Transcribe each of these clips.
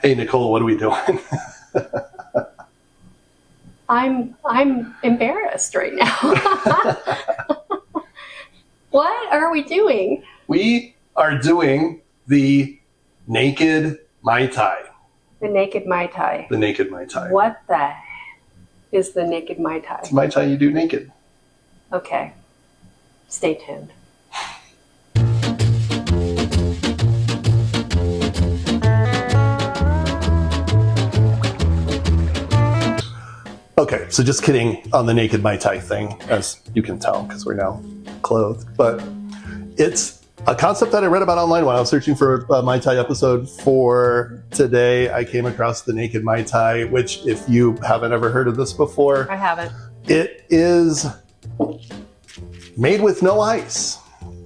Hey, Nicole, what are we doing? I'm embarrassed right now. What are we doing? We are doing the naked Mai Tai. The naked Mai Tai. The naked Mai Tai. What the is the naked Mai Tai? It's Mai Tai you do naked. Okay. Stay tuned. Okay, so just kidding on the naked Mai Tai thing, as you can tell, because we're now clothed. But it's a concept that I read about online when I was searching for a Mai Tai episode for today. I came across the naked Mai Tai, which, if you haven't ever heard of this before, I haven't. It is made with no ice.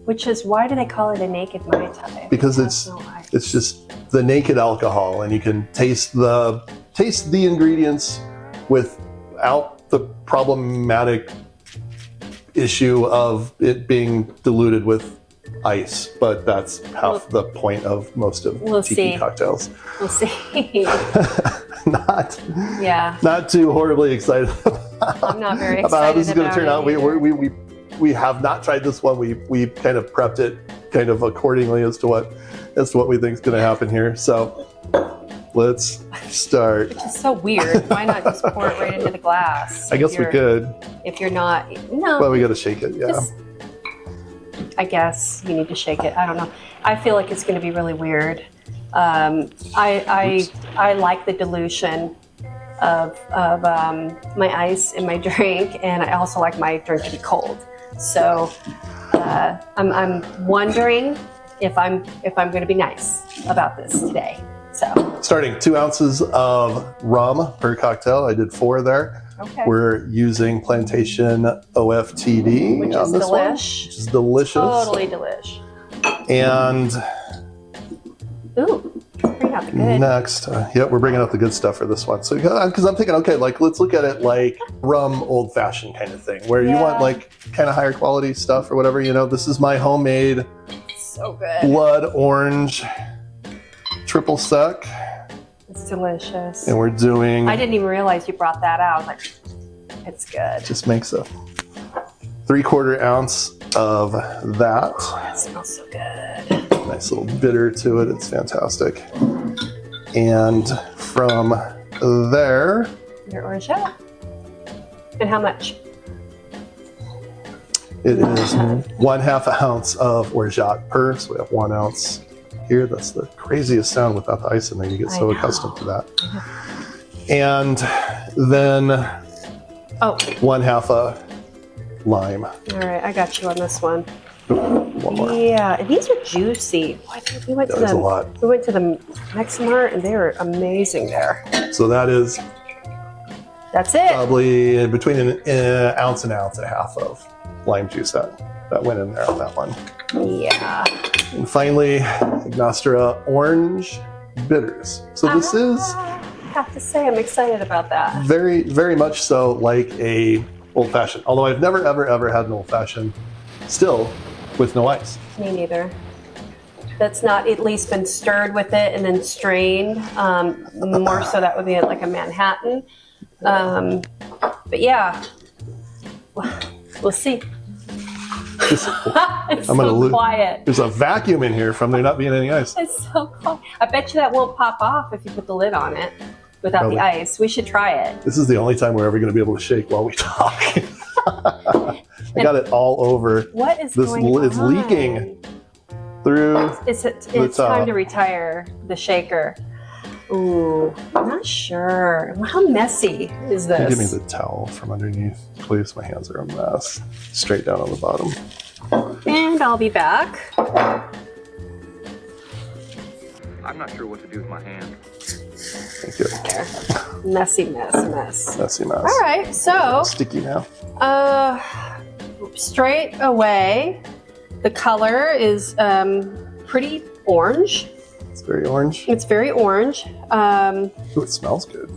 Which is, why do they call it a naked Mai Tai? Because it's just the naked alcohol, and you can taste the ingredients without the problematic issue of it being diluted with ice. But that's half the point of most of tiki cocktails. We'll see. Not too horribly excited I'm not very excited about how this is going to turn out. Either. We have not tried this one. We kind of prepped it kind of accordingly as to what we think is going to happen here. So let's start. Which is so weird. Why not just pour it right into the glass? I guess we could. If you're not, no. Well, we got to shake it. Yeah. I guess you need to shake it. I don't know. I feel like it's going to be really weird. I like the dilution of my ice in my drink, and I also like my drink to be cold. So I'm wondering if I'm going to be nice about this today. So starting 2 ounces of rum per cocktail. I did 4 there. Okay. We're using Plantation O.F.T.D. which on is this delish. one, which is delicious. Totally delish. And ooh, bring out the good. Next, we're bringing out the good stuff for this one. So, because I'm thinking, okay, like let's look at it like rum old fashioned kind of thing, where you want like kind of higher quality stuff or whatever. You know, this is my homemade, so good, blood orange triple sec. It's delicious. And we're doing. I didn't even realize you brought that out. Like, it's good. Just makes a 3/4 ounce of that. Oh, that smells so good. Nice little bitter to it. It's fantastic. And from there, your orgeat. And how much? It is 1/2 ounce of orgeat per. So we have 1 ounce here. That's the craziest sound without the ice in there. You get so accustomed to that. And then 1/2 a lime. All right, I got you on this one. One more. Yeah, and these are juicy. We went to the Meximart, and they were amazing there. So that's it. Probably between an ounce and a half of lime juice that went in there on that one. Yeah. And finally, Agnostra orange bitters. So this is. I have to say, I'm excited about that. Very, very much so like a old fashioned. Although I've never, ever had an old fashioned still with no ice. Me neither. That's not at least been stirred with it and then strained. More so that would be like a Manhattan. But yeah, we'll see. It's so quiet. There's a vacuum in here from there not being any ice. It's so quiet. I bet you that won't pop off if you put the lid on it without the ice. We should try it. This is the only time we're ever going to be able to shake while we talk. I got it all over. What is going on? It's leaking through. It's time to retire the shaker. Ooh, I'm not sure. How messy is this? Give me the towel from underneath, please. My hands are a mess. Straight down on the bottom. And I'll be back. I'm not sure what to do with my hand. Thank you. Messy mess. Messy mess. All right, so it's sticky now. Straight away, the color is pretty orange. It's very orange. It's very orange. Ooh, it smells good.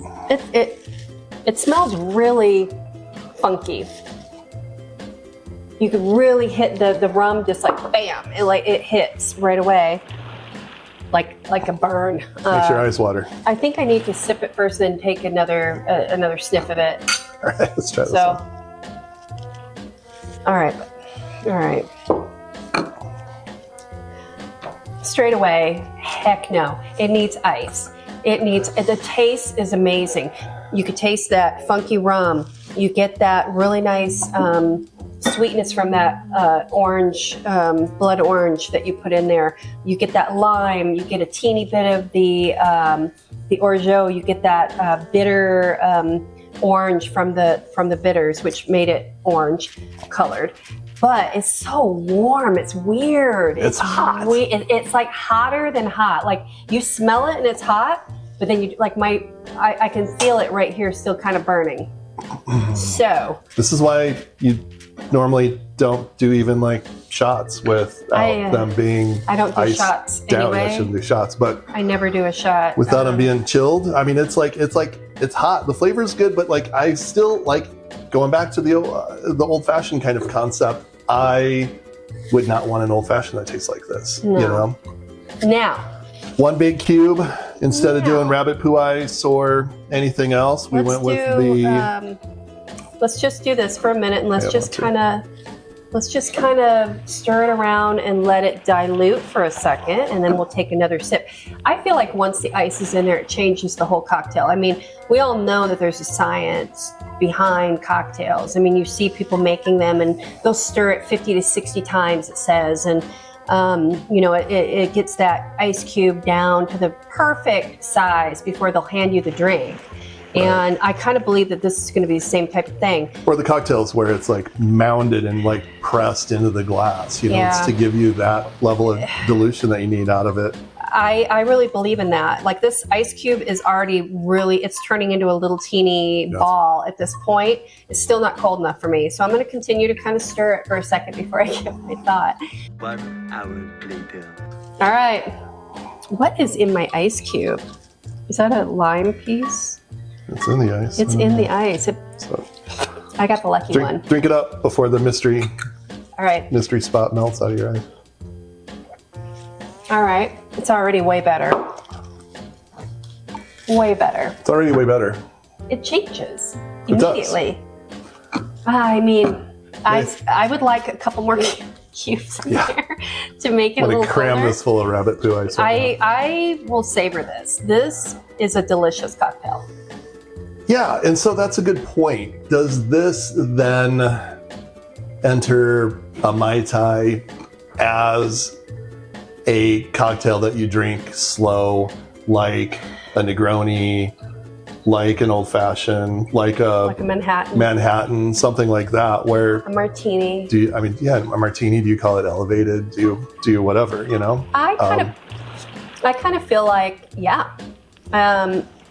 It smells really funky. You can really hit the rum just like bam. It hits right away. like a burn. Makes your eyes water. I think I need to sip it first, then take another sniff of it. All right, let's try this. So, all right. Straight away, heck no. It needs ice. The taste is amazing. You could taste that funky rum. You get that really nice sweetness from that orange, blood orange that you put in there. You get that lime. You get a teeny bit of the orgeat. You get that bitter orange from the bitters, which made it orange colored. But it's so warm. It's weird. It's hot. It's like hotter than hot. Like you smell it and it's hot, but then you like I can feel it right here, still kind of burning. So this is why you normally don't do even like shots without them being. I don't do shots down. anyway. I shouldn't do shots, but I never do a shot without them being chilled. I mean, it's hot. The flavor is good, but like I still like going back to the old fashioned kind of concept. I would not want an old fashioned that tastes like this. No. You know. Now, one big cube instead of doing rabbit poo ice or anything else. We went with the. Let's just do this for a minute, and let's just kind of stir it around and let it dilute for a second, and then we'll take another sip. I feel like once the ice is in there, it changes the whole cocktail. I mean, we all know that there's a science behind cocktails. I mean, you see people making them, and they'll stir it 50 to 60 times, it says, and it gets that ice cube down to the perfect size before they'll hand you the drink. Right. And I kind of believe that this is going to be the same type of thing. Or the cocktails where it's like mounded and like pressed into the glass, it's to give you that level of dilution that you need out of it. I really believe in that. Like this ice cube is already it's turning into a little teeny ball at this point. It's still not cold enough for me. So I'm going to continue to kind of stir it for a second before I give my thought. 1 hour later. All right. What is in my ice cube? Is that a lime piece? It's in the ice. It's in the ice. I got the lucky one. Drink it up before the mystery spot melts out of your eye. All right. It's already way better. Way better. It's already way better. It changes It immediately. Does. I mean, I would like a couple more cubes in there to make it a little cram fuller. this full of rabbit poo ice. I will savor this. This is a delicious cocktail. Yeah, and so that's a good point. Does this then enter a Mai Tai as a cocktail that you drink slow, like a Negroni, like an old fashioned, like a Manhattan, something like that, where a martini. A martini. Do you call it elevated? Do you whatever? I kind of feel like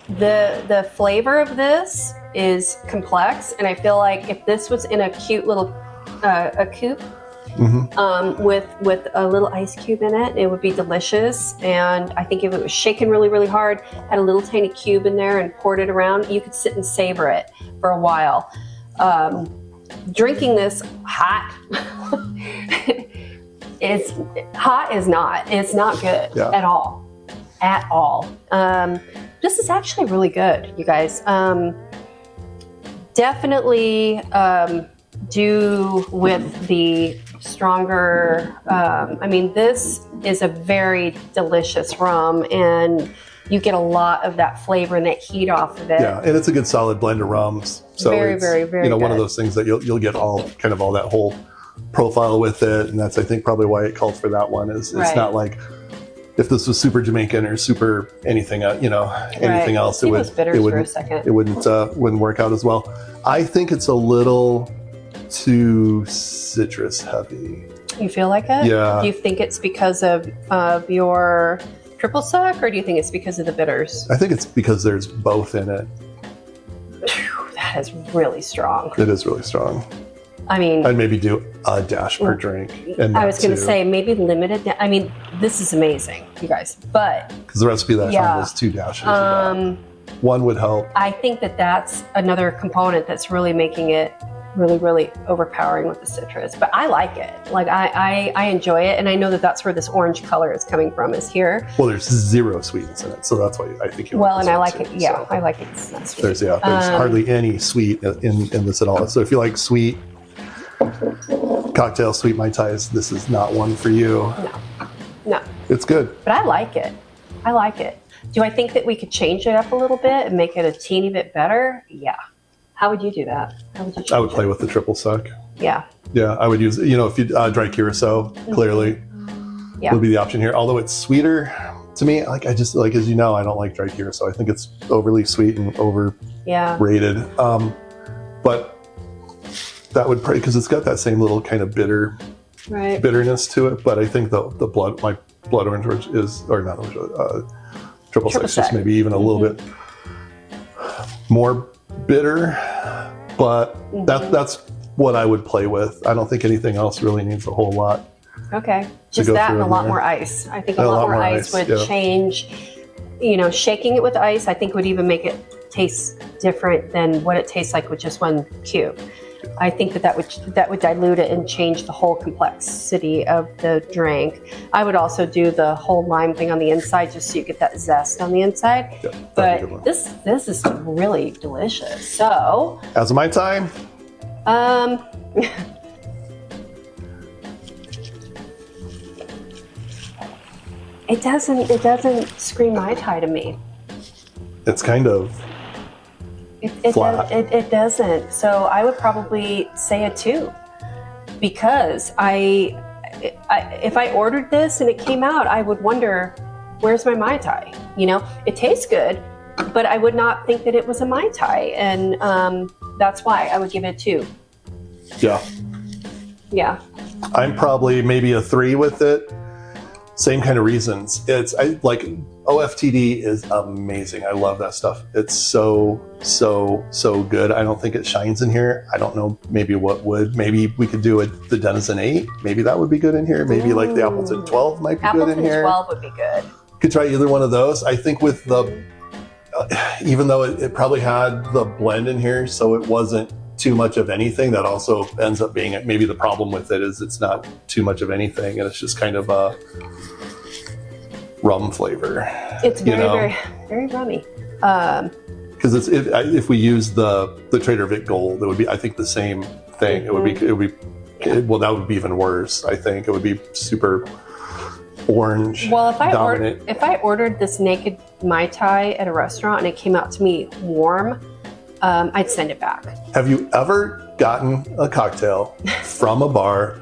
the flavor of this is complex, and I feel like if this was in a cute little a coupe. Mm-hmm. With a little ice cube in it, it would be delicious. And I think if it was shaken really, really hard, had a little tiny cube in there and poured it around, you could sit and savor it for a while. Drinking this hot, it's not good at all. This is actually really good, you guys. Definitely do with the stronger, this is a very delicious rum, and you get a lot of that flavor and that heat off of it. Yeah, and it's a good solid blend of rums. So very, it's, very, very good. One of those things that you'll get all that whole profile with it, and that's I think probably why it called for that one. Is it's not like if this was super Jamaican or super anything anything else, it wouldn't work out as well. I think it's a little too citrus heavy. You feel like it? Yeah. Do you think it's because of your triple sec, or do you think it's because of the bitters? I think it's because there's both in it. That is really strong. It is really strong. I mean, I'd maybe do a dash per drink. And I was going to say maybe limited. This is amazing, you guys. But because the recipe that I found was 2 dashes. One would help. I think that's another component that's really making it really, really overpowering with the citrus. But I like it. Like I enjoy it, and I know that that's where this orange color is coming from. Is here. Well, there's 0 sweetness in it, so that's why I think you. Well, like and I this like one it. too, Yeah, so. I like it. It's not sweet. There's hardly any sweet in this at all. So if you like sweet cocktail, sweet Mai Tais, this is not one for you. No. It's good. But I like it. I like it. Do I think that we could change it up a little bit and make it a teeny bit better? Yeah. How would you do that? How would you change I would play it? with the triple sec. Yeah. Yeah, I would use, if you dry curacao, clearly Yeah. would be the option here. Although it's sweeter to me, I just as you know, I don't like dry curacao. I think it's overly sweet and overrated. Yeah. But that would probably, because it's got that same little kind of Right. bitterness to it. But I think my blood orange is, or not orange, triple sec, just maybe even a little bit more bitter. But that's what I would play with. I don't think anything else really needs a whole lot. Okay. Just go that through and a in lot there. more ice. I think a lot more ice would change, shaking it with ice, I think would even make it taste different than what it tastes like with just one cube. I think that would dilute it and change the whole complexity of the drink. I would also do the whole lime thing on the inside just so you get that zest on the inside. Yeah, that'd be a but good one. this is really delicious. So, As a Mai Tai, it doesn't scream Mai Tai to me. it's kind of flat. It doesn't. So I would probably say a 2, because if I ordered this and it came out, I would wonder, where's my Mai Tai? It tastes good, but I would not think that it was a Mai Tai, and that's why I would give it a 2. Yeah. Yeah. I'm probably maybe a 3 with it. Same kind of reasons. Like O.F.T.D is amazing. I love that stuff. It's so good. I don't think it shines in here. I don't know. Maybe what would? Maybe we could do the Denizen 8. Maybe that would be good in here. Maybe like the Appleton 12 might be good in here. Appleton 12 would be good. Could try either one of those. I think with the, even though it probably had the blend in here, so it wasn't too much of anything. That also ends up being it. Maybe the problem with it is it's not too much of anything, and it's just kind of a rum flavor. It's very, very rummy. Because if we use the Trader Vic Gold, it would be, I think, the same thing. It would be well, that would be even worse. I think it would be super orange. Well, if dominant. if I ordered this naked Mai Tai at a restaurant and it came out to me warm, I'd send it back. Have you ever gotten a cocktail from a bar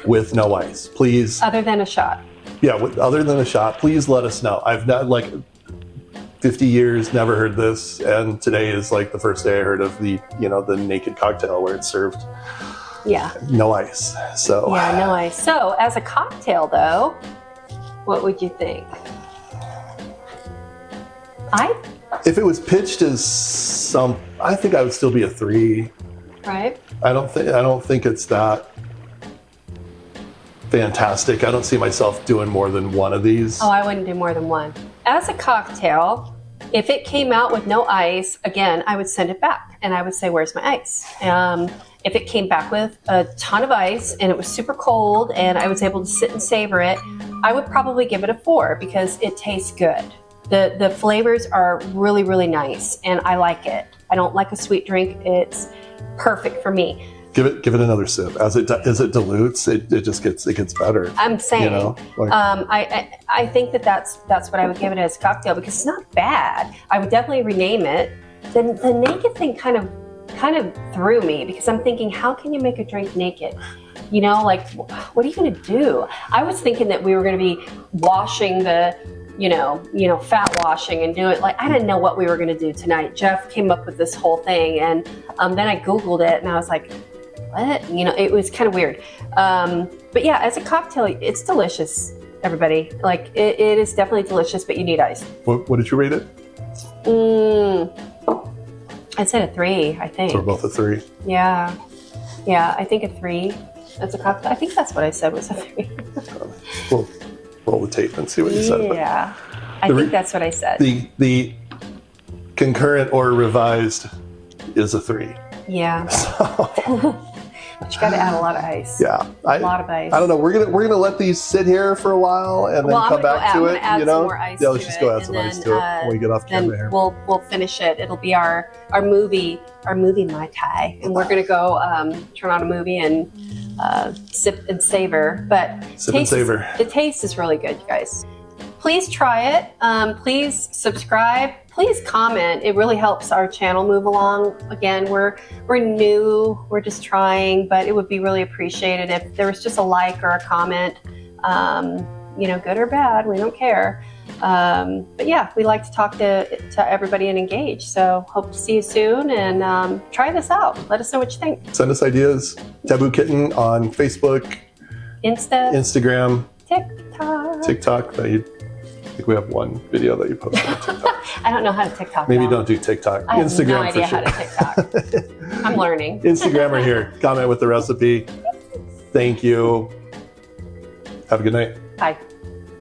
with no ice? Please. Other than a shot. Yeah, other than a shot, please let us know. I've not, 50 years, never heard this, and today is like the first day I heard of the naked cocktail where it's served Yeah. no ice. So Yeah, no ice. So, as a cocktail, though, what would you think? if it was pitched as I think I would still be a 3. Right? I don't think it's that fantastic. I don't see myself doing more than one of these. Oh, I wouldn't do more than one. As a cocktail, if it came out with no ice, again, I would send it back and I would say, where's my ice? If it came back with a ton of ice and it was super cold and I was able to sit and savor it, I would probably give it a 4 because it tastes good. The flavors are really, really nice and I like it. I don't like a sweet drink. It's perfect for me. Give it another sip. As it dilutes, it gets better. I'm saying, I think that's what I would give it as a cocktail because it's not bad. I would definitely rename it. The naked thing kind of threw me because I'm thinking, how can you make a drink naked? What are you going to do? I was thinking that we were going to be washing the, fat washing and do it. I didn't know what we were going to do tonight. Jeff came up with this whole thing, and then I Googled it, and I was like, what? It was kind of weird. But yeah, as a cocktail, it's delicious, everybody. It is definitely delicious, but you need ice. What did you rate it? I'd say a 3, I think. So we're both a 3. Yeah, I think a 3. That's a cocktail. I think that's what I said was a 3. We'll roll the tape and see what you said. Yeah, I think that's what I said. The concurrent or revised is a 3. Yeah. So, But you got to add a lot of ice. yeah, A lot of ice. I don't know. We're gonna let these sit here for a while and then Well, come back to it. Add You know, some more ice yeah, let's to just it, go add and some ice then, to it when we get off then camera here. we'll finish it. It'll be our movie Mai Tai, and we're gonna go turn on a movie and sip and savor. But Sip and savor. The taste is really good, you guys. Please try it. Please subscribe. Please comment. It really helps our channel move along. Again, we're new. We're just trying, but it would be really appreciated if there was just a like or a comment. You know, good or bad, we don't care. But yeah, we like to talk to everybody and engage. So hope to see you soon, and try this out. Let us know what you think. Send us ideas. Taboo Kitten on Facebook, Instagram, TikTok. I think we have one video that you posted on TikTok. I don't know how to TikTok. Maybe now. don't do TikTok. I have Instagram no idea for sure. how to TikTok. I'm learning. Instagram right here. Comment with the recipe. Thank you. Have a good night. Bye.